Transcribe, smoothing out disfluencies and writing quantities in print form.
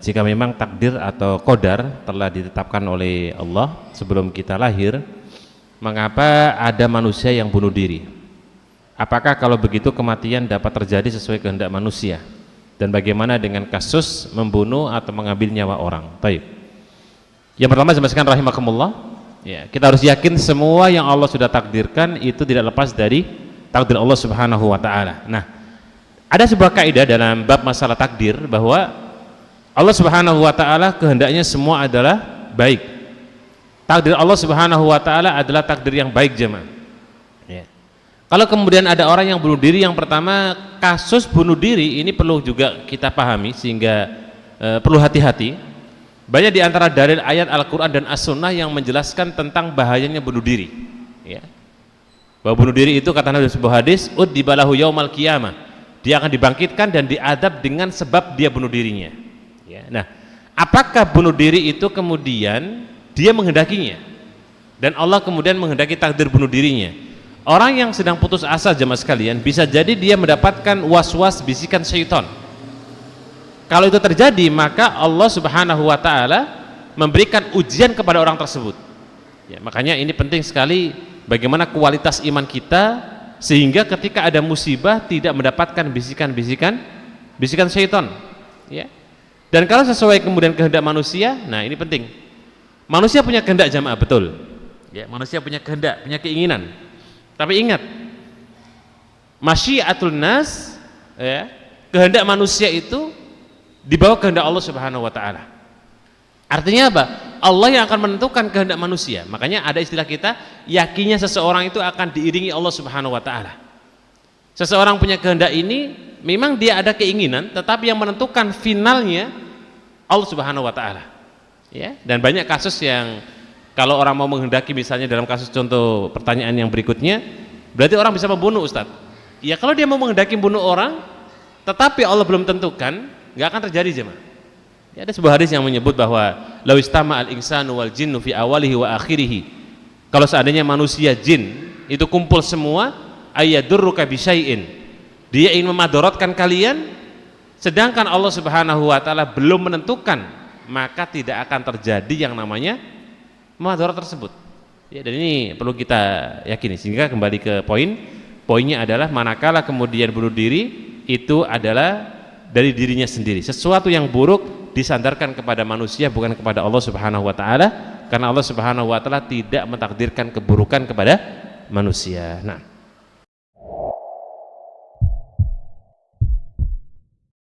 jika memang takdir atau qadar telah ditetapkan oleh Allah sebelum kita lahir, mengapa ada manusia yang bunuh diri? Apakah kalau begitu kematian dapat terjadi sesuai kehendak manusia? Dan bagaimana dengan kasus membunuh atau mengambil nyawa orang? Baik. Yang pertama, jemaah sekalian rahimakumullah, ya, kita harus yakin semua yang Allah sudah takdirkan itu tidak lepas dari takdir Allah Subhanahu wa taala. Nah, ada sebuah kaidah dalam bab masalah takdir bahwa Allah Subhanahu wa taala kehendaknya semua adalah baik. Takdir Allah Subhanahu wa taala adalah takdir yang baik, jemaah. Ya. Kalau kemudian ada orang yang bunuh diri, yang pertama, kasus bunuh diri ini perlu juga kita pahami sehingga perlu hati-hati. Banyak di antara dalil ayat Al-Qur'an dan As-Sunnah yang menjelaskan tentang bahayanya bunuh diri. Ya. Bahwa bunuh diri itu kata Nabi dalam sebuah hadis, uddibalahu yaumal qiyamah. Dia akan dibangkitkan dan diadab dengan sebab dia bunuh dirinya. Ya. Nah, apakah bunuh diri itu kemudian dia menghendakinya dan Allah kemudian menghendaki takdir bunuh dirinya? Orang yang sedang putus asa, jemaah sekalian, bisa jadi dia mendapatkan was-was bisikan syaitan. Kalau itu terjadi, maka Allah Subhanahu wa taala memberikan ujian kepada orang tersebut. Ya, makanya ini penting sekali bagaimana kualitas iman kita sehingga ketika ada musibah tidak mendapatkan bisikan-bisikan syaitan. Ya. Dan kalau sesuai kemudian kehendak manusia, nah ini penting. Manusia punya kehendak, jamaah, betul. Ya, manusia punya kehendak, punya keinginan. Tapi ingat, masyiatul nas, ya, kehendak manusia itu di bawah kehendak Allah Subhanahu wa taala. Artinya apa? Allah yang akan menentukan kehendak manusia. Makanya ada istilah kita, yakinnya seseorang itu akan diiringi Allah Subhanahu wa taala. Seseorang punya kehendak ini, memang dia ada keinginan, tetapi yang menentukan finalnya Allah Subhanahu wa taala. Ya, dan banyak kasus yang kalau orang mau menghendaki, misalnya dalam kasus contoh pertanyaan yang berikutnya, berarti orang bisa membunuh, Ustaz. Ya, kalau dia mau menghendaki bunuh orang, tetapi Allah belum tentukan, nggak akan terjadi, jemaah. Ya, ada sebuah hadis yang menyebut bahwa law istama al-insanu wal jinnu fi awalihi wa akhirih. Kalau seandainya manusia, jin itu kumpul semua, ayadurruka bi syai'in. Dia ingin memadaratkan kalian, sedangkan Allah Subhanahu wa taala belum menentukan, maka tidak akan terjadi yang namanya madarat tersebut. Ya, dan ini perlu kita yakini. Sehingga kembali ke poinnya adalah manakala kemudian bunuh diri itu adalah dari dirinya sendiri. Sesuatu yang buruk disandarkan kepada manusia, bukan kepada Allah Subhanahu wa taala, karena Allah Subhanahu wa taala tidak mentakdirkan keburukan kepada manusia. Nah,